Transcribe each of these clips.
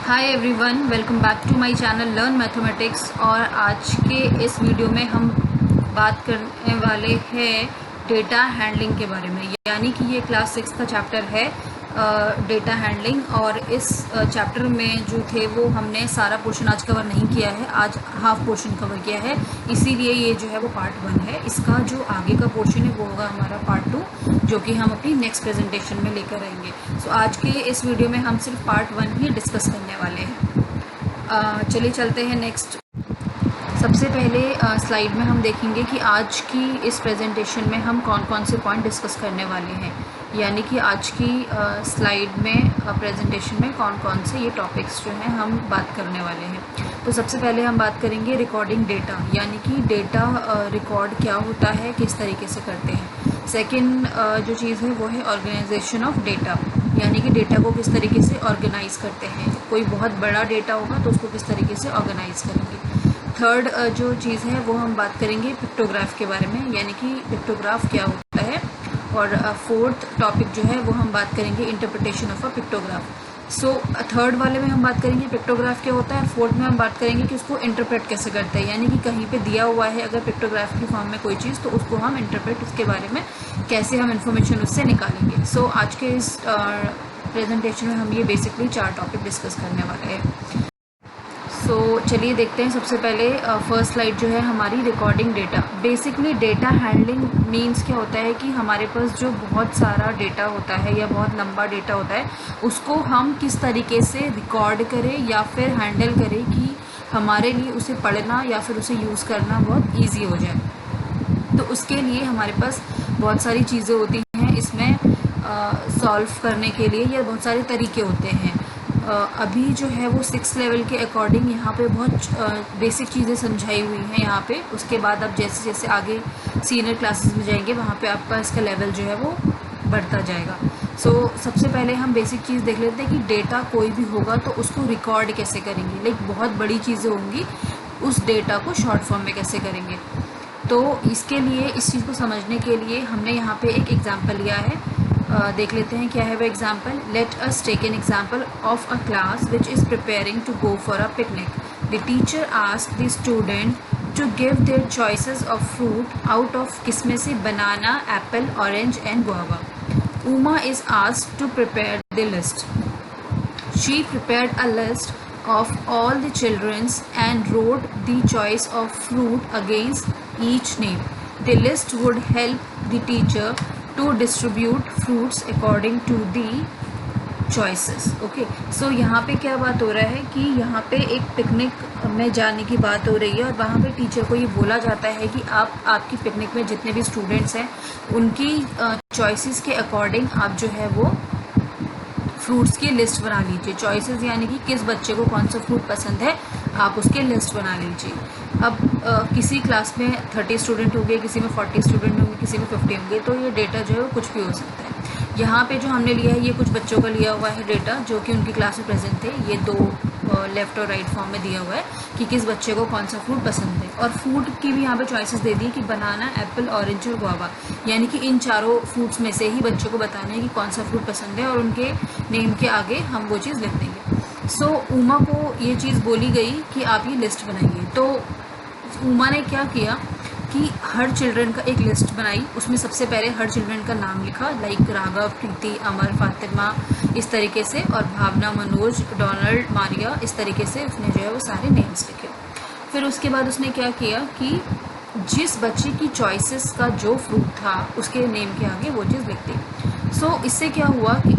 Hi everyone, welcome back to my channel learn mathematics. और आज के इस वीडियो में हम बात करने वाले हैं डेटा हैंडलिंग के बारे में। यानी कि ये क्लास 6 का चैप्टर है डेटा हैंडलिंग। और इस चैप्टर में जो थे वो हमने सारा पोर्शन आज कवर नहीं किया है, आज हाफ पोर्शन कवर किया है, इसीलिए ये जो है वो पार्ट 1 है। इसका जो आगे का पोर्शन है वो होगा हमारा पार्ट 2, जो कि हम अपनी नेक्स्ट प्रेजेंटेशन में लेकर आएंगे। सो आज के इस वीडियो में हम सिर्फ पार्ट 1 ही डिस्कस करने वाले हैं। चलिए चलते हैं नेक्स्ट। सबसे पहले स्लाइड में हम देखेंगे कि आज की इस प्रेजेंटेशन में हम कौन कौन से पॉइंट डिस्कस करने वाले हैं। यानी कि आज की स्लाइड में प्रेजेंटेशन में कौन कौन से ये टॉपिक्स जो हैं हम बात करने वाले हैं। तो सबसे पहले हम बात करेंगे रिकॉर्डिंग डेटा, यानी कि डेटा रिकॉर्ड क्या होता है, किस तरीके से करते हैं। सेकंड जो चीज़ है वो है ऑर्गेनाइजेशन ऑफ डेटा, यानी कि डेटा को किस तरीके से ऑर्गेनाइज करते हैं। कोई बहुत बड़ा डेटा होगा तो उसको किस तरीके से ऑर्गेनाइज करेंगे। थर्ड जो चीज़ है वो हम बात करेंगे पिक्टोग्राफ के बारे में, यानी कि पिक्टोग्राफ क्या होता है। और फोर्थ टॉपिक जो है वो हम बात करेंगे interpretation of a pictograph. So third वाले में हम बात करेंगे पिक्टोग्राफ क्या होता है, फोर्थ में हम बात करेंगे कि उसको इंटरप्रेट कैसे करते हैं। यानी कि कहीं पे दिया हुआ है अगर पिक्टोग्राफ की फॉर्म में कोई चीज़, तो उसको हम इंटरप्रेट, उसके बारे में कैसे हम इन्फॉर्मेशन उससे निकालेंगे। सो आज के इस प्रेजेंटेशन में हम ये बेसिकली 4 टॉपिक डिस्कस करने वाले हैं। सो चलिए देखते हैं। सबसे पहले फर्स्ट स्लाइड जो है हमारी recording data. Basically data handling means क्या होता है कि हमारे पास जो बहुत सारा डेटा होता है या बहुत लंबा डेटा होता है, उसको हम किस तरीके से रिकॉर्ड करें या फिर हैंडल करें कि हमारे लिए उसे पढ़ना या फिर उसे यूज़ करना बहुत ईजी हो जाए। तो उसके लिए हमारे पास बहुत सारी चीज़ें होती हैं इसमें सॉल्व करने के लिए, या बहुत सारे तरीके होते हैं। अभी जो है वो 6 लेवल के अकॉर्डिंग यहाँ पे बहुत बेसिक चीज़ें समझाई हुई हैं यहाँ पे। उसके बाद आप जैसे जैसे आगे सीनियर क्लासेस में जाएंगे वहाँ पे आपका इसका लेवल जो है वो बढ़ता जाएगा। सो सबसे पहले हम बेसिक चीज़ देख लेते हैं कि डेटा कोई भी होगा तो उसको रिकॉर्ड कैसे करेंगे। लाइक बहुत बड़ी चीज़ें होंगी, उस डेटा को शॉर्ट फॉर्म में कैसे करेंगे। तो इसके लिए, इस चीज़ को समझने के लिए हमने यहाँ पे एक एग्जाम्पल लिया है। देख लेते हैं क्या है वो example. Let us take an example of a class which is preparing to go for a picnic. The teacher asked the student to give their choices of fruit out of, किसमें से, banana, apple, orange and guava. Uma is asked to prepare the list. She prepared a list of all the children's and wrote the choice of fruit against each name. The list would help the teacher to distribute fruits according to the choices. Okay, so यहाँ पे क्या बात हो रहा है कि यहाँ पे एक पिकनिक में जाने की बात हो रही है, और वहाँ पे टीचर को ये बोला जाता है कि आप आपकी पिकनिक में जितने भी स्टूडेंट्स हैं उनकी चॉइसेस के अकॉर्डिंग आप जो है वो फ्रूट्स की लिस्ट बना लीजिए। चॉइसेस यानी कि किस बच्चे को कौन सा फ्रूट पसंद है, आप उसके लिस्ट बना लीजिए। अब किसी क्लास में 30 स्टूडेंट होंगे, किसी में 40 स्टूडेंट होंगे, किसी में 50 होंगे, तो ये डेटा जो है वो कुछ भी हो सकता है। यहाँ पे जो हमने लिया है ये कुछ बच्चों का लिया हुआ है डेटा जो कि उनकी क्लास में प्रेजेंट थे। ये 2 लेफ़्ट और राइट फॉर्म में दिया हुआ है कि किस बच्चे को कौन सा फ्रूट पसंद है। और फ्रूट की भी यहाँ पे चॉइसेस दे दी कि बनाना, एप्पल, ऑरेंज और गुआवा, यानी कि इन चारों फ्रूट्स में से ही बच्चों को बताना है कि कौन सा फ्रूट पसंद है, और उनके नेम के आगे हम वो चीज़ लिख देंगे। सो उमा को ये चीज़ बोली गई कि आप ये लिस्ट बनाइए। तो उमा ने क्या किया कि हर चिल्ड्रन का एक लिस्ट बनाई। उसमें सबसे पहले हर चिल्ड्रन का नाम लिखा, लाइक राघव, प्रीति, अमर, फातिमा, इस तरीके से, और भावना, मनोज, डोनाल्ड, मारिया, इस तरीके से उसने जो है वो सारे नेम्स लिखे। फिर उसके बाद उसने क्या किया कि जिस बच्चे की चॉइसेस का जो फ्रूट था उसके नेम के आगे वो चीज़ लिख दी। सो इससे क्या हुआ कि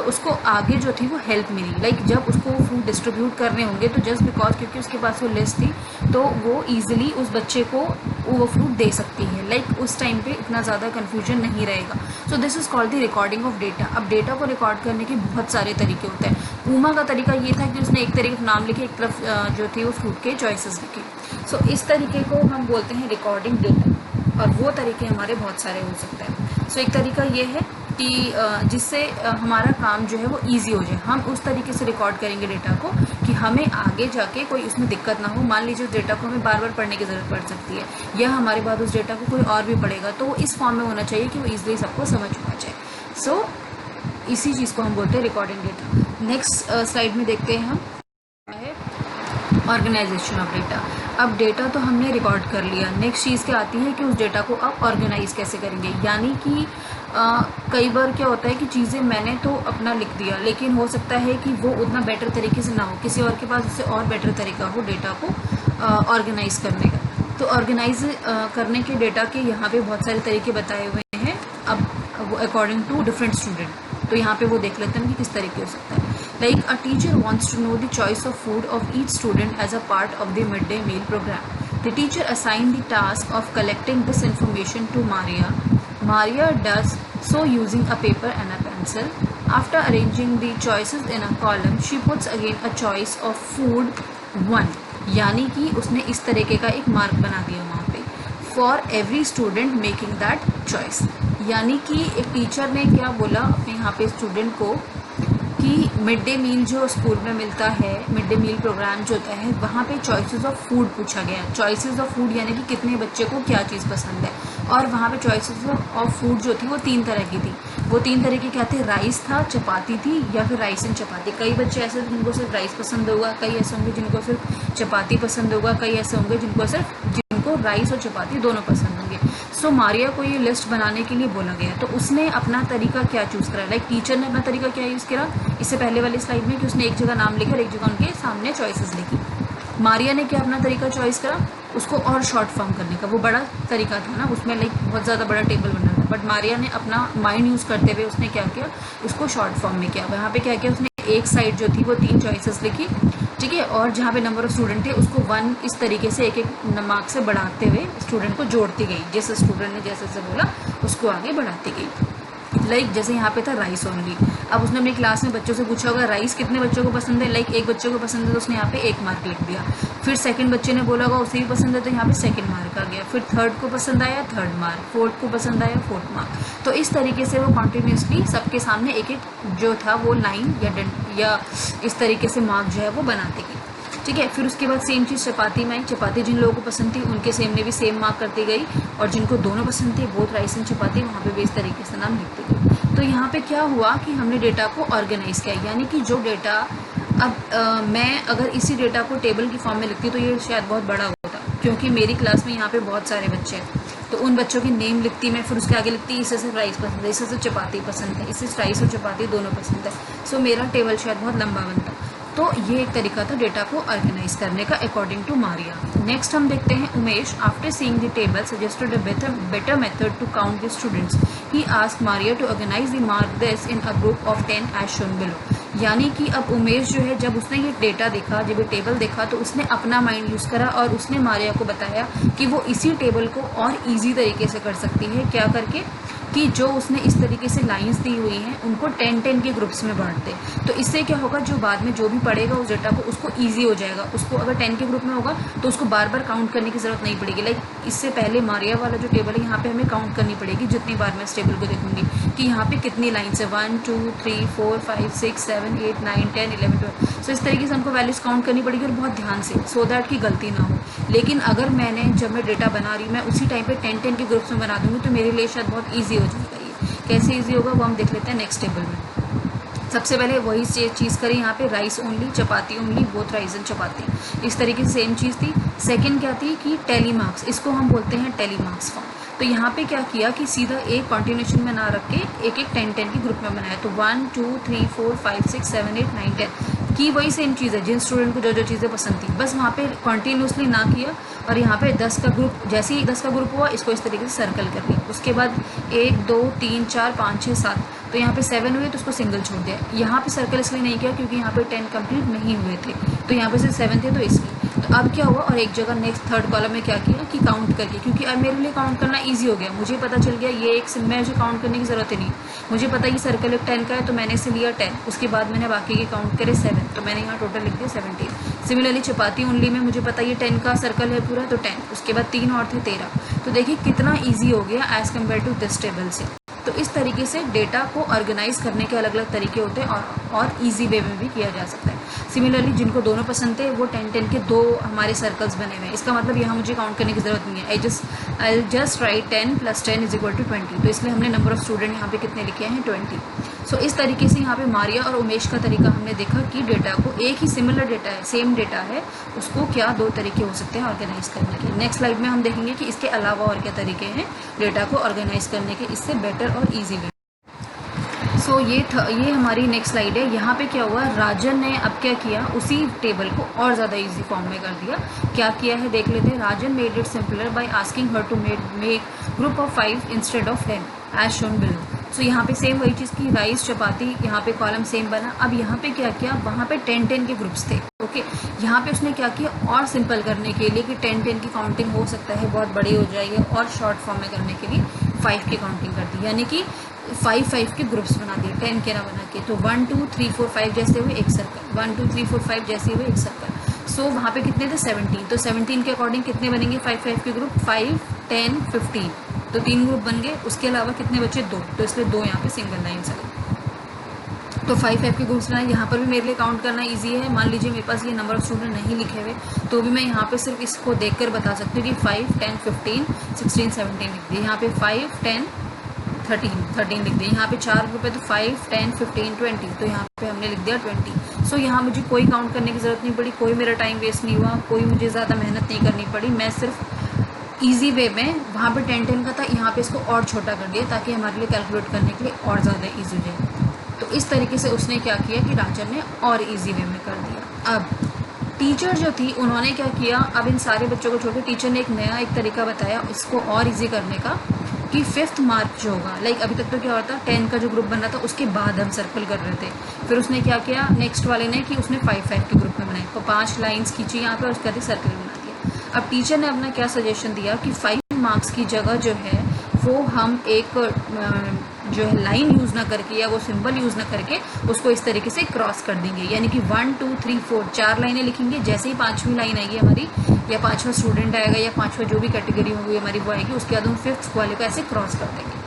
उसको आगे जो थी वो हेल्प मिली। लाइक जब उसको फ्रूट डिस्ट्रीब्यूट करने होंगे तो जस्ट बिकॉज क्योंकि उसके पास वो लिस्ट थी तो वो ईजिली उस बच्चे को वो फ्रूट दे सकती है। लाइक उस टाइम पे इतना ज़्यादा कन्फ्यूजन नहीं रहेगा। So this is called the recording of data. अब डेटा को रिकॉर्ड करने के बहुत सारे तरीके होते हैं। उमा का तरीका ये था कि उसने एक तरीके नाम लिखे, एक तरफ जो थी वो फ्रूट के चॉइसेस लिखे। सो इस तरीके को हम बोलते हैं रिकॉर्डिंग डेटा, और वो तरीके हमारे बहुत सारे हो सकते हैं। सो एक तरीका ये है कि जिससे हमारा काम जो है वो इजी हो जाए। हम उस तरीके से रिकॉर्ड करेंगे डेटा को कि हमें आगे जाके कोई उसमें दिक्कत ना हो। मान लीजिए उस डेटा को हमें बार बार पढ़ने की ज़रूरत पड़ सकती है, या हमारे बाद उस डेटा को कोई और भी पढ़ेगा, तो वो इस फॉर्म में होना चाहिए कि वो ईजिली सबको समझ आ जाए। सो इसी चीज़ को हम बोलते हैं रिकॉर्डिंग डेटा। नेक्स्ट स्लाइड में देखते हैं हम है ऑर्गेनाइजेशन ऑफ डेटा। अब डेटा तो हमने रिकॉर्ड कर लिया, नेक्स्ट चीज़ क्या आती है कि उस डेटा को आप ऑर्गेनाइज कैसे करेंगे। यानी कि कई बार क्या होता है कि चीज़ें मैंने तो अपना लिख दिया, लेकिन हो सकता है कि वो उतना बेटर तरीके से ना हो, किसी और के पास उससे और बेटर तरीका हो डेटा को ऑर्गेनाइज करने का। तो ऑर्गेनाइज करने के डेटा के यहाँ पे बहुत सारे तरीके बताए हुए हैं, अब वो अकॉर्डिंग टू डिफरेंट स्टूडेंट। तो यहाँ पे वो देख लेते हैं कि किस तरीके हो सकता है। Like a teacher wants to know the choice of food of each student as a part of the midday meal program. The teacher assigned the task of collecting this information to Maria. Maria does so using a paper and a pencil. After arranging the choices in a column, she puts again a choice of food 1. यानी कि उसने इस तरीके का एक mark बना दिया वहाँ पे for every student making that choice. यानी कि एक टीचर ने क्या बोला अपने यहाँ पे स्टूडेंट को कि मिड डे मील जो स्कूल में मिलता है, मिड डे मील प्रोग्राम जो होता है, वहाँ पे चॉइसेस ऑफ फूड पूछा गया। चॉइसेस ऑफ फूड यानी कि कितने बच्चे को क्या चीज़ पसंद है। और वहाँ पे चॉइसेस ऑफ फूड जो थी वो 3 तरह की थी। वो 3 तरह के क्या थे, राइस था, चपाती थी, या फिर राइस एंड चपाती। कई बच्चे ऐसे जिनको सिर्फ राइस पसंद होगा, कई ऐसे होंगे जिनको सिर्फ चपाती पसंद होगा, कई ऐसे होंगे जिनको राइस और चपाती दोनों पसंद होंगे। सो मारिया को ये लिस्ट बनाने के लिए बोला गया, तो उसने अपना तरीका क्या चूज़ करा। लाइक टीचर ने अपना तरीका क्या यूज़ करा इससे पहले वाली स्लाइड में, कि उसने एक जगह नाम लिखा और एक जगह उनके सामने चॉइसेस लिखी। मारिया ने क्या अपना तरीका चॉइस करा, उसको और शॉर्ट फॉर्म करने का। वो बड़ा तरीका था ना, उसमें लाइक बहुत ज़्यादा बड़ा टेबल बनना था, बट मारिया ने अपना माइंड यूज़ करते हुए उसने क्या किया, उसको शॉर्ट फॉर्म में किया। वहाँ पे क्या किया उसने, एक साइड जो थी वो 3 चॉइसेस लिखी, ठीक है, और जहाँ पे नंबर ऑफ स्टूडेंट थे उसको 1 इस तरीके से एक एक मार्क से बढ़ाते हुए स्टूडेंट को जोड़ती गई। जिस स्टूडेंट ने जैसे जैसे बोला उसको आगे बढ़ाती गई। लाइक जैसे यहाँ पे था राइस ओनली। अब उसने अपनी क्लास में बच्चों से पूछा होगा राइस कितने बच्चों को पसंद है, लाइक एक बच्चे को पसंद है तो उसने यहाँ पे 1 मार्क लिख दिया। फिर सेकंड बच्चे ने बोला होगा उसे भी पसंद है तो यहाँ पे 2nd मार्क आ गया। फिर थर्ड को पसंद आया 3rd मार्क, फोर्थ को पसंद आया 4th मार्क। तो इस तरीके से वो कॉन्टिन्यूसली सबके सामने एक एक जो था वो लाइन या इस तरीके से मार्क जो है वो बनाती गई, ठीक है। फिर उसके बाद सेम चीज़ चपाती में आई। चपाती जिन लोगों को पसंद थी उनके सेम ने भी सेम मार्क करती गई, और जिनको दोनों पसंद थे बोथ राइस एंड चपाती, वहाँ पे भी इस तरीके से नाम लिखती गई। तो यहाँ पे क्या हुआ कि हमने डेटा को ऑर्गेनाइज किया। यानी कि जो डेटा अब मैं अगर इसी डेटा को टेबल की फॉर्म में लिखती तो ये शायद बहुत बड़ा होता, क्योंकि मेरी क्लास में यहाँ पे बहुत सारे बच्चे हैं, तो उन बच्चों की नेम लिखती मैं, फिर उसके आगे लिखती इसे सिर्फ राइस पसंद है, इसे सिर्फ चपाती पसंद है, इसे राइस और चपाती दोनों पसंद है। सो मेरा टेबल शायद बहुत लंबा बनता। तो ये एक तरीका था डेटा को ऑर्गेनाइज करने का अकॉर्डिंग टू मारिया। नेक्स्ट हम देखते हैं Umesh. After seeing the table suggested a better method to count the students. He asked Maria to organise the mark this in a group of 10 as shown below. यानी कि अब उमेश जो है जब उसने ये डेटा देखा, जब ये टेबल देखा, तो उसने अपना माइंड यूज़ करा और उसने मारिया को बताया कि वो इसी टेबल को और ईजी तरीके से कर सकती है। क्या करके, कि जो उसने इस तरीके से लाइंस दी हुई हैं उनको 10-10 के ग्रुप्स में बांट दे। तो इससे क्या होगा, जो बाद में जो भी पढ़ेगा उस डेटा को उसको ईजी हो जाएगा। उसको अगर 10 के ग्रुप में होगा तो उसको बार बार काउंट करने की ज़रूरत नहीं पड़ेगी। लाइक इससे पहले मारिया वाला जो टेबल है यहाँ पे हमें काउंट करनी पड़ेगी जितनी बार मैं इस टेबल को देखूंगी कि यहाँ पे कितनी लाइन्स है, 1 2 3 4 5 6 7 8 9 10 11 12। सो इस तरीके से हमको वैल्यूज़ काउंट करनी पड़ेगी और बहुत ध्यान से, सो दैट की गलती ना हो। लेकिन अगर मैंने जब मैं डेटा बना रही मैं उसी टाइम पे 10-10 के ग्रुप्स में बना दूंगी तो मेरे लिए शायद बहुत ईजी हो जाएगा। कैसे इजी होगा वो हम देख लेते हैं नेक्स्ट टेबल में। सबसे पहले वही चीज़ करी यहाँ पे, rice only, chapati only, both rice and chapati, इस तरीके से सेम चीज़ थी। सेकंड क्या थी कि टेली मार्क्स, इसको हम बोलते हैं टेली मार्क्स फॉर्म। तो यहाँ पे क्या किया कि सीधा एक कॉन्टिन्यूशन में ना रख के एक एक 10-10 के ग्रुप में बनाया। तो 1 2 3 4 5 6 7 8 9 10 की वही सेम चीज़ है, जिन स्टूडेंट को जो जो चीज़ें पसंद थी बस वहाँ पे कॉन्टीन्यूसली ना किया। और यहाँ पे 10 का ग्रुप, जैसे ही 10 का ग्रुप हुआ इसको इस तरीके से सर्कल कर लिया। उसके बाद 1 2 3 4 5 6 7, तो यहाँ पे 7 हुए तो उसको सिंगल छोड़ दिया। यहाँ पे सर्कल इसलिए नहीं किया क्योंकि यहाँ पे 10 कंप्लीट नहीं हुए थे, तो यहाँ पे सिर्फ 7 थे तो इसलिए। तो अब क्या हुआ, और एक जगह नेक्स्ट 3rd कॉलम में क्या किया कि काउंट करके, क्योंकि अब मेरे लिए काउंट करना ईजी हो गया। मुझे पता चल गया ये एक मैं मुझे काउंट करने की ज़रूरत ही नहीं, मुझे पता है कि सर्कल एक 10 का है तो मैंने इसे लिया 10। उसके बाद मैंने बाकी के काउंट करे 7, तो मैंने यहाँ टोटल लिख दिया 17। सिमिलरली चपाती ओनली में मुझे पता ये 10 का सर्कल है पूरा, तो 10, उसके बाद 3 और थे 13। तो देखिए कितना ईजी हो गया as compare to this table से। तो इस तरीके से डेटा को ऑर्गेनाइज करने के अलग अलग तरीके होते हैं और ईजी वे में भी किया जा सकता है। सिमिलरली जिनको दोनों पसंद थे वो 10-10 के 2 हमारे सर्कल्स बने हुए हैं। इसका मतलब यहाँ मुझे काउंट करने की ज़रूरत नहीं है, आई जस्ट राइट 10 + 10 = 20। तो इसलिए हमने नंबर ऑफ स्टूडेंट यहाँ पे कितने लिखे हैं, 20। सो इस तरीके से यहाँ पे मारिया और उमेश का तरीका हमने देखा कि डेटा को, एक ही सिमिलर डेटा है, सेम डेटा है, उसको क्या दो तरीके हो सकते हैं ऑर्गेनाइज करने के। नेक्स्ट स्लाइड में हम देखेंगे कि इसके अलावा और क्या तरीके हैं डेटा को ऑर्गेनाइज करने के, इससे बेटर और ईजी वे। सो ये हमारी नेक्स्ट स्लाइड है। यहाँ पे क्या हुआ, राजन ने अब क्या किया, उसी टेबल को और ज़्यादा इजी फॉर्म में कर दिया। क्या किया है देख लेते हैं। Rajan made it simpler by asking her to make group of 5 instead of 10 as shown below. So यहाँ पे सेम वही चीज़ की, राइस चपाती, यहाँ पे कॉलम सेम बना। अब यहाँ पे क्या किया, वहाँ पे 10-10 के ग्रुप्स थे। ओके, यहाँ पे उसने क्या किया, और सिंपल करने के लिए कि 10-10 की काउंटिंग हो सकता है बहुत बड़ी हो जाएगी, और शॉर्ट फॉर्म में करने के लिए 5 की काउंटिंग कर दी, यानी कि 5-5 के ग्रुप्स बना दिए, 10 के ना बना के। तो 1 2 3 4 5 जैसे हुए एक सर्कल, 1 2 3 4 5 जैसे हुए एक सर्कल। सो वहाँ पे कितने थे, 17। तो 17 के अकॉर्डिंग कितने बनेंगे 5-5 के ग्रुप, 5 10 15, तो 3 ग्रुप बन गए। उसके अलावा कितने बचे, 2, तो इसलिए 2 यहाँ पे सिंगल लाइन से। तो 5-5 के ग्रुप्स बनाए। यहाँ पर भी मेरे लिए काउंट करना इजी है। मान लीजिए मेरे पास ये नंबर ऑफ स्टूडेंट नहीं लिखे हुए, तो भी मैं यहाँ पे सिर्फ इसको देखकर बता सकती हूँ कि 5 10 15 16 17 लिख दिए। यहाँ पे 5 10 13 लिख दिए। यहाँ पे 4 ग्रुप है, तो 5 10 15 20, तो यहाँ पे हमने लिख दिया 20। सो यहाँ मुझे कोई काउंट करने की ज़रूरत नहीं पड़ी, कोई मेरा टाइम वेस्ट नहीं हुआ, कोई मुझे ज़्यादा मेहनत नहीं करनी पड़ी। मैं सिर्फ ईजी वे में, वहाँ पे 10-10 का था, यहाँ पे इसको और छोटा कर दिया ताकि हमारे लिए कैलकुलेट करने के लिए और ज़्यादा ईजी हो जाए। तो इस तरीके से उसने क्या किया कि राजन ने और ईजी वे में कर दिया। अब टीचर जो थी उन्होंने क्या किया, अब इन सारे बच्चों को छोड़ के टीचर ने एक नया एक तरीका बताया इसको और ईजी करने का, कि 5th मार्क जो होगा, लाइक अभी तक तो क्या होता, 10 का जो ग्रुप बन रहा था उसके बाद हम सर्कल कर रहे थे। फिर उसने क्या किया नेक्स्ट वाले ने, कि उसने 5-5 के ग्रुप में बनाए, तो 5 लाइन्स खींची यहाँ पे और उसके बाद सर्कल बना दिया। अब टीचर ने अपना क्या सजेशन दिया कि 5 मार्क्स की जगह जो है वो हम एक जो है लाइन यूज़ ना करके या वो सिंबल यूज़ ना करके उसको इस तरीके से क्रॉस कर देंगे, यानी कि 1 2 3 4 4 लाइनें लिखेंगे। जैसे ही 5वीं लाइन आएगी हमारी, या 5वां स्टूडेंट आएगा, या 5वां जो भी कैटेगरी होगी हमारी वो आएगी, उसके बाद हम 5th वाले को ऐसे क्रॉस कर देंगे।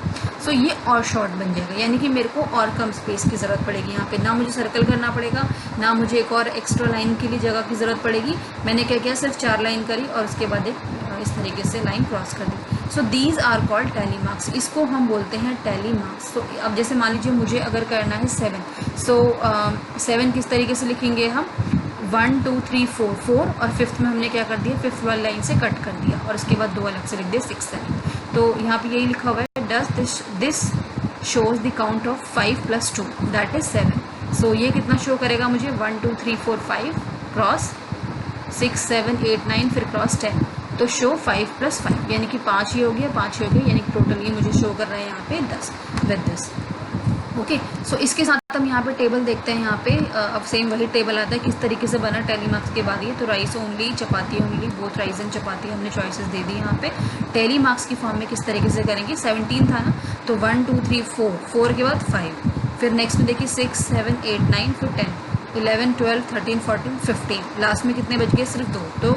सो ये और शॉर्ट बन जाएगा, यानी कि मेरे को और कम स्पेस की ज़रूरत पड़ेगी यहाँ पे, ना मुझे सर्कल करना पड़ेगा, ना मुझे एक और एक्स्ट्रा लाइन के लिए जगह की ज़रूरत पड़ेगी। मैंने क्या किया, सिर्फ 4 लाइन करी और उसके बाद एक इस तरीके से लाइन क्रॉस कर दी। So these are called tally marks, इसको हम बोलते हैं टैली मार्क्स। तो अब जैसे मान लीजिए मुझे अगर करना है 7, सो 7 किस तरीके से लिखेंगे हम, 1 2 3 4 4, और 5th में हमने क्या कर दिया, 5th वाली लाइन से कट कर दिया, और उसके बाद 2 अलग से लिख दिए 6 7। तो यहाँ पे यही लिखा हुआ है, does this shows the count of 5 + 2 that is 7। सो ये कितना शो करेगा मुझे, 1 2 3 4 5 क्रॉस 6 7 8 9 फिर क्रॉस 10, तो शो 5 + 5, यानी कि 5 ये हो गया, 5 ये हो गया, यानी कि टोटल ये मुझे शो कर रहा है यहाँ पे 10 विद दिस। ओके, सो इसके साथ हम यहाँ पे टेबल देखते हैं। यहाँ पे अब सेम वही टेबल आता है, किस तरीके से बना टैली मार्क्स के बाद ये, तो rice only, chapati only, both rice and chapati हमने चॉइसेस दे दी। यहाँ पे टैली मार्क्स की फॉर्म में किस तरीके से करेंगे, 17 था ना, तो 1 2 3 4, 4 के बाद 5, फिर नेक्स्ट में देखिए 6 7 8 9 फिर 10 11 12 13 14 15, लास्ट में कितने बच गए, सिर्फ 2, तो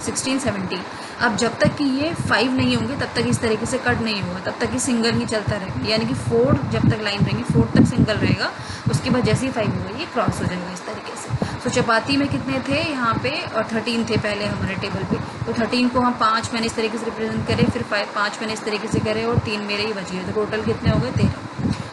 16 17। अब जब तक कि ये 5 नहीं होंगे तब तक इस तरीके से कट नहीं होगा, तब तक ये सिंगल ही चलता रहेगा, यानी कि 4 जब तक लाइन रहेंगी 4 तक सिंगल रहेगा, उसके बाद जैसे ही 5 होगा ये क्रॉस हो जाएगा इस तरीके से। तो चपाती में कितने थे यहाँ पे, और 13 थे पहले हमारे टेबल पे, तो 13 को हम 5 मैंने इस तरीके से रिप्रेजेंट करे, फिर 5 मैंने इस तरीके से करे, और 3 मेरे ही बच गए, तो टोटल कितने हो गए 13।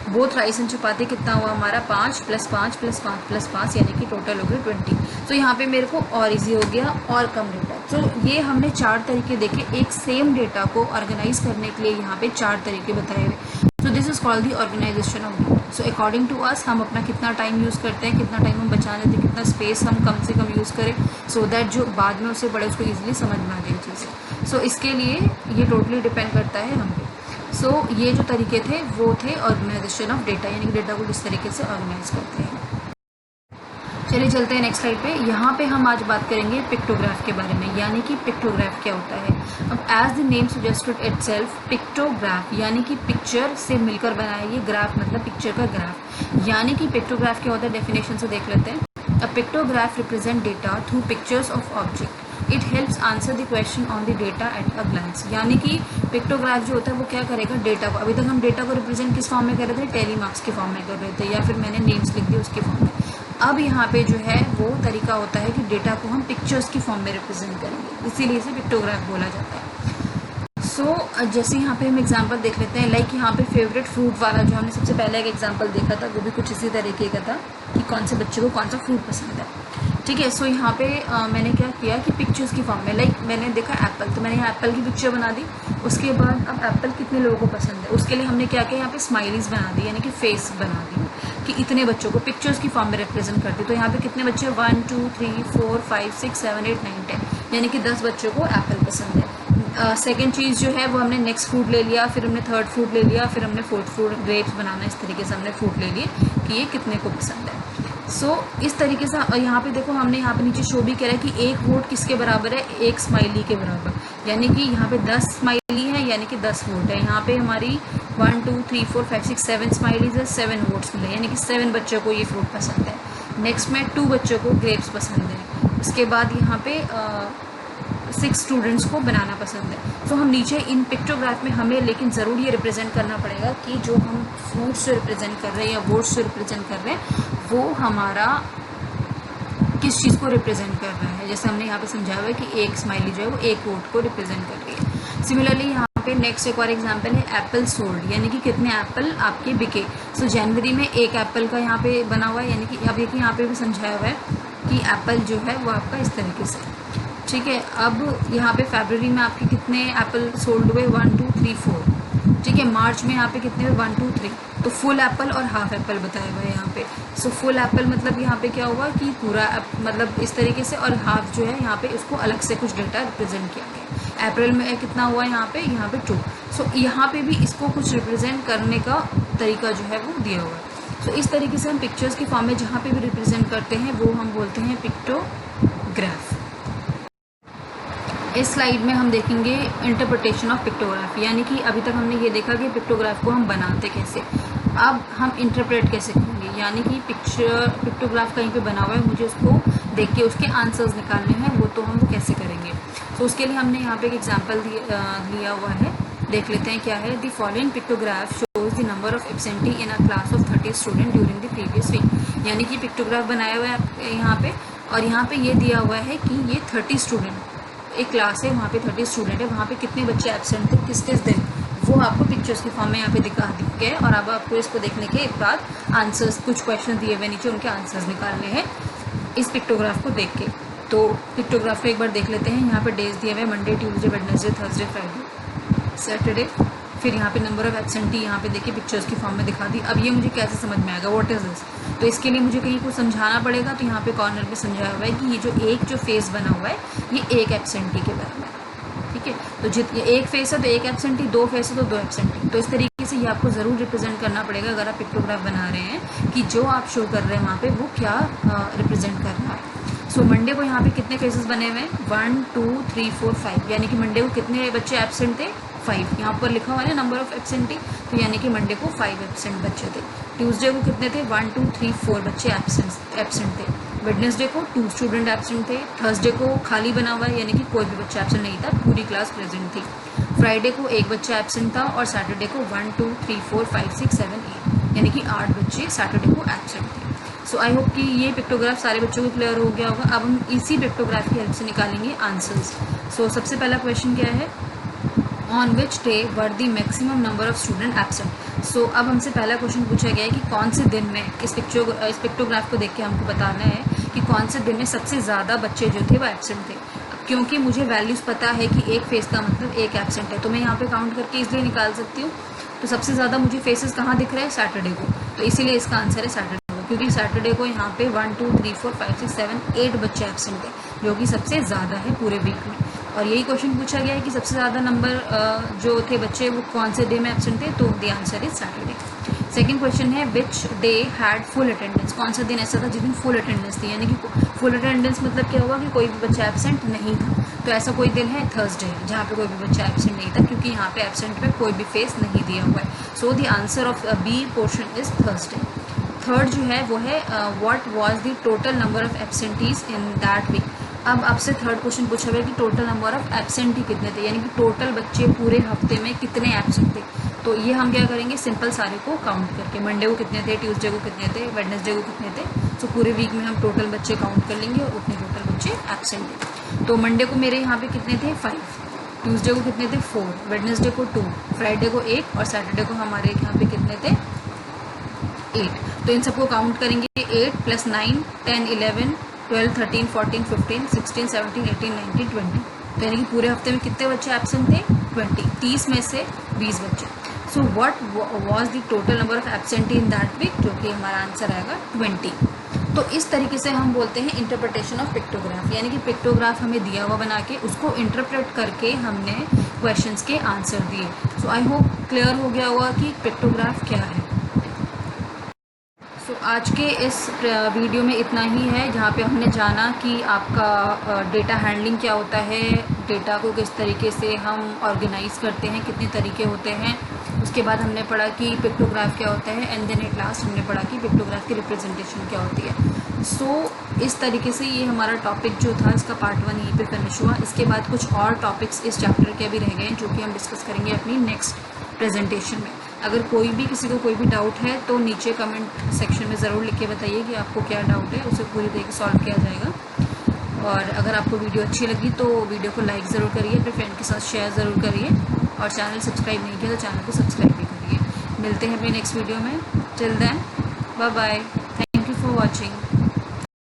बोथ राइस एंड चपाती कितना हुआ हमारा, 5 + 5 + 5 + 5, यानी कि टोटल हो गए 20। तो यहाँ पे मेरे को और इजी हो गया और कम डेटा। तो ये हमने 4 तरीके देखे एक सेम डेटा को ऑर्गेनाइज करने के लिए, यहाँ पे 4 तरीके बताए हुए। So this is called the organisation of data. So according to us हम अपना कितना टाइम यूज़ करते हैं, कितना टाइम हम बचा लेते हैं, कितना स्पेस हम कम से कम यूज़ करें, सो दैट जो बाद में उसे पढ़े उसको ईजिली समझ में आ जाए चीज़ें। सो इसके लिए ये टोटली डिपेंड करता है हम पे। सो ये जो तरीके थे वो थे ऑर्गेनाइजेशन ऑफ डेटा, यानी कि डेटा को किस तरीके से ऑर्गेनाइज करते हैं। चलिए चलते हैं नेक्स्ट स्लाइड पे। यहाँ पे हम आज बात करेंगे पिक्टोग्राफ के बारे में, यानी कि पिक्टोग्राफ क्या होता है। अब as the name suggested itself, pictograph यानी कि पिक्चर से मिलकर बनाया, ये ग्राफ मतलब पिक्चर का ग्राफ, यानी कि पिक्टोग्राफ क्या होता है डेफिनेशन से देख लेते हैं। A pictograph represent data through pictures of object, it helps answer the question on the data at a glance. यानी कि पिक्टोग्राफ जो होता है वो क्या करेगा, डेटा को, अभी तक हम डेटा को रिप्रेजेंट किस फॉर्म में कर रहे थे, टैली मार्क्स के फॉर्म में कर रहे थे, या फिर मैंने नेम्स लिख दिए उसके फॉर्म में। अब यहाँ पे जो है वो तरीका होता है कि डेटा को हम पिक्चर्स की फॉर्म में रिप्रेजेंट करेंगे, इसीलिए इसे पिक्टोग्राफ बोला जाता है। जैसे यहाँ पे हम एग्जांपल देख लेते हैं, लाइक यहाँ पे फेवरेट फ्रूट वाला जो हमने सबसे पहले एक एग्जांपल देखा था वो भी कुछ इसी तरीके का था कि कौन से बच्चे को कौन सा फ्रूट पसंद है। ठीक है, सो यहाँ पे मैंने क्या किया कि पिक्चर्स की फॉर्म में, लाइक मैंने देखा एप्पल, तो मैंने यहाँ एप्पल की पिक्चर बना दी। उसके बाद अब एप्पल कितने लोगों को पसंद है उसके लिए हमने क्या किया, यहाँ पे स्माइलीज बना दी, यानी कि फेस बना दी कि इतने बच्चों को पिक्चर्स की फॉर्म में रिप्रेजेंट कर दी। तो यहाँ पे कितने बच्चे, 1 2 3 4 5 6 7 8 9 10, यानी कि 10 बच्चों को एप्पल पसंद है। सेकेंड चीज़ जो है वो हमने नेक्स्ट फ्रूट ले लिया, फिर हमने थर्ड फ्रूट ले लिया, फिर हमने फोर्थ फ्रूट, ग्रेप्स बनाना, इस तरीके से हमने फ्रूट ले लिए कि ये कितने को पसंद है। इस तरीके से यहाँ पे देखो हमने यहाँ पे नीचे शो भी करा है कि एक वोट किसके बराबर है, एक स्माइली के बराबर, यानी कि यहाँ पे 10 स्माइली है यानी कि 10 वोट है। यहाँ पे हमारी 1 2 3 4 5 6 7 स्माइलीज है, 7 वोट्स मिले, यानी कि 7 बच्चों को ये फ्रूट पसंद है। नेक्स्ट में 2 बच्चों को ग्रेप्स पसंद है। उसके बाद यहाँ पे 6 स्टूडेंट्स को बनाना पसंद है। तो हम नीचे इन पिक्टोग्राफ में हमें लेकिन ज़रूर ये रिप्रेजेंट करना पड़ेगा कि जो हम फ्रूट्स से रिप्रेजेंट कर रहे हैं या वोट्स से रिप्रेजेंट कर रहे हैं वो हमारा किस चीज़ को रिप्रेजेंट कर रहा है। जैसे हमने यहाँ पे समझाया हुआ है कि एक स्माइली जो है वो एक वोट को रिप्रेजेंट कर रही है। सिमिलरली यहाँ पे नेक्स्ट एक और एग्जांपल है एप्पल सोल्ड, यानी कि कितने एप्पल आपके बिके। जनवरी में एक एप्पल का यहाँ पे बना हुआ है, यानी कि अब यहाँ पे भी समझाया हुआ है कि एप्पल जो है वो आपका इस तरीके से। ठीक है, अब यहाँ पे फरवरी में आपके कितने एप्पल सोल्ड हुए, 1 2 3 4। ठीक है, मार्च में यहाँ पे कितने हुए, 1 2 3। तो फुल एप्पल और हाफ एप्पल बताया हुआ है यहाँ पे। फुल एप्पल मतलब यहाँ पे क्या हुआ कि पूरा मतलब इस तरीके से, और हाफ जो है यहाँ पे उसको अलग से कुछ डेटा रिप्रेजेंट किया गया। अप्रैल में कितना हुआ यहाँ पे 2। यहाँ पे भी इसको कुछ रिप्रेजेंट करने का तरीका जो है वो दिया हुआ है। इस तरीके से हम पिक्चर्स की फॉर्म में जहाँ पे भी रिप्रेजेंट करते हैं वो हम बोलते हैं पिक्टोग्राफ। इस स्लाइड में हम देखेंगे इंटरप्रिटेशन ऑफ पिक्टोग्राफ, यानी कि अभी तक हमने ये देखा कि पिक्टोग्राफ को हम बनाते कैसे, अब हम इंटरप्रेट कैसे करेंगे, यानी कि पिक्टोग्राफ कहीं पे बना हुआ है, मुझे उसको देख के उसके आंसर्स निकालने हैं, वो तो हम कैसे करेंगे। उसके लिए हमने यहाँ पे एक एग्जाम्पल लिया हुआ है, देख लेते हैं क्या है। The following pictograph shows the number of absentee in a class of 30 student during the previous week, यानी कि पिक्टोग्राफ बनाया हुआ है यहाँ पे, और यहाँ पे ये दिया हुआ है कि ये 30 स्टूडेंट, एक क्लास है वहाँ पे 30 स्टूडेंट है, वहाँ पे कितने बच्चे एब्सेंट थे किस किस दिन, वो आपको पिक्चर्स की फॉर्म में यहाँ पे दिखा दिए गए। और अब आपको इसको देखने के बाद आंसर्स, कुछ क्वेश्चन दिए हुए नीचे, उनके आंसर्स निकालने हैं इस पिक्टोग्राफ को देख के। तो पिक्टोग्राफ को एक बार देख लेते हैं। यहाँ पे डेज दिए हुए Monday, Tuesday, Wednesday, Thursday, Friday, Saturday, फिर यहाँ पे नंबर ऑफ एब्सेंटी यहाँ पे देखिए पिक्चर्स की फॉर्म में दिखा दी। अब ये मुझे कैसे समझ में आएगा, व्हाट इज दिस, तो इसके लिए मुझे कहीं कुछ समझाना पड़ेगा। तो यहाँ पे कॉर्नर पे समझाया हुआ है कि ये जो फेस बना हुआ है ये एक एब्सेंटी के बराबर है। ठीक है, तो एक फेस है तो एक एब्सेंटी, 2 फेस है तो 2 एब्सेंटी। तो इस तरीके से ये आपको ज़रूर रिप्रेजेंट करना पड़ेगा अगर आप पिक्टोग्राफ बना रहे हैं कि जो आप शो कर रहे हैं वहाँ पे वो क्या रिप्रेजेंट कर रहा है। मंडे को यहाँ पे कितने फेसेस बने हुए हैं, 1 2 3 4 5, यानी कि मंडे को कितने बच्चे एब्सेंट थे, 5। यहाँ पर लिखा हुआ है नंबर ऑफ एब्सेंटी, तो यानी कि मंडे को 5 एब्सेंट बच्चे थे। ट्यूसडे को कितने थे, 1 2 3 4 बच्चे एब्सेंट थे। वेडनेसडे को 2 स्टूडेंट एब्सेंट थे। थर्सडे को खाली बना हुआ है, यानी कि कोई भी बच्चा एब्सेंट नहीं था, पूरी क्लास प्रेजेंट थी। फ्राइडे को 1 बच्चा एब्सेंट था, और सैटरडे को 1 2 3 4 5 6 7 8, यानी कि 8 बच्चे सैटरडे को एब्सेंट थे। आई होप कि ये पिक्टोग्राफ सारे बच्चों को क्लियर हो गया होगा। अब हम इसी पिक्टोग्राफ की हेल्प से निकालेंगे आंसर्स। सबसे पहला क्वेश्चन क्या है, on which day were the maximum number of student absent. अब हमसे पहला क्वेश्चन पूछा गया है कि कौन से दिन में, इस पिक्टोग्राफ को देख के हमको बताना है कि कौन से दिन में सबसे ज़्यादा बच्चे जो थे वो एब्सेंट थे। क्योंकि मुझे वैल्यूज़ पता है कि एक फेस का मतलब एक एब्सेंट है, तो मैं यहाँ पे काउंट करके इसलिए निकाल सकती हूँ। तो सबसे ज़्यादा मुझे फेसेस कहाँ दिख रहे हैं, सैटरडे को, तो इसीलिए इसका आंसर है सैटरडे को, क्योंकि सैटरडे को यहाँ पे 1 2 3 4 5 6 7 8 बच्चे एब्सेंट थे, जो कि सबसे ज़्यादा है पूरे वीक में। और यही क्वेश्चन पूछा गया है कि सबसे ज़्यादा नंबर जो थे बच्चे वो कौन से डे में एब्सेंट थे, तो the answer is Saturday. Second question है which day had full attendance, कौन सा दिन ऐसा था जिस दिन फुल अटेंडेंस थी, यानी कि फुल अटेंडेंस मतलब क्या हुआ कि कोई भी बच्चा एब्सेंट नहीं था। तो ऐसा कोई दिन है थर्सडे, जहाँ पे कोई भी बच्चा एब्सेंट नहीं था, क्योंकि यहाँ पे एब्सेंट में कोई भी फेस नहीं दिया हुआ है। So the answer of B portion is Thursday. Third जो है वो है what was the total number of absentees in that week. अब आपसे थर्ड क्वेश्चन पूछा गया कि टोटल नंबर ऑफ एब्सेंटी कितने थे, यानी कि टोटल बच्चे पूरे हफ्ते में कितने एब्सेंट थे। तो ये हम क्या करेंगे, सिंपल सारे को काउंट करके, मंडे को कितने थे, ट्यूसडे को कितने थे, वेडनेसडे को कितने थे, तो पूरे वीक में हम टोटल बच्चे काउंट कर लेंगे और उतने टोटल बच्चे एब्सेंट थे। तो मंडे को मेरे यहाँ पे कितने थे, 5, ट्यूसडे को कितने थे 4, वेडनेसडे को 2, फ्राइडे को 8 और सैटरडे को हमारे यहाँ पे कितने थे 8। तो इन सबको काउंट करेंगे 8 + 9 10 11 12 13 14 15 16 17 18 19 20। तो यानी कि पूरे हफ्ते में कितने बच्चे एब्सेंट थे 20, 30 में से 20 बच्चे। So what was the total number of absentee in that week, जो कि हमारा आंसर आएगा 20। तो इस तरीके से हम बोलते हैं इंटरप्रिटेशन ऑफ पिक्टोग्राफ, यानी कि पिक्टोग्राफ हमें दिया हुआ बना के उसको इंटरप्रेट करके हमने क्वेश्चंस के आंसर दिए। सो आई होप क्लियर हो गया होगा कि पिक्टोग्राफ क्या है। सो आज के इस वीडियो में इतना ही है, जहाँ पे हमने जाना कि आपका डेटा हैंडलिंग क्या होता है, डेटा को किस तरीके से हम ऑर्गेनाइज करते हैं, कितने तरीके होते हैं। उसके बाद हमने पढ़ा कि पिक्टोग्राफ क्या होता है, एंड देन एट लास्ट हमने पढ़ा कि पिक्टोग्राफ की रिप्रेजेंटेशन क्या होती है। सो इस तरीके से ये हमारा टॉपिक जो था, इसका पार्ट 1 यहीं पे फिनिश हुआ। इसके बाद कुछ और टॉपिक्स इस चैप्टर के भी रह गए हैं, जो कि हम डिस्कस करेंगे अपनी नेक्स्ट प्रेजेंटेशन में। अगर कोई भी किसी को कोई भी डाउट है तो नीचे कमेंट सेक्शन में ज़रूर लिख के बताइए कि आपको क्या डाउट है, उसे पूरी तरीके से सॉल्व किया जाएगा। और अगर आपको वीडियो अच्छी लगी तो वीडियो को लाइक ज़रूर करिए, अपने फ्रेंड के साथ शेयर ज़रूर करिए, और चैनल सब्सक्राइब नहीं किया तो चैनल को सब्सक्राइब भी करिए। मिलते हैं अपने नेक्स्ट वीडियो में। Till then bye bye, thank you for watching.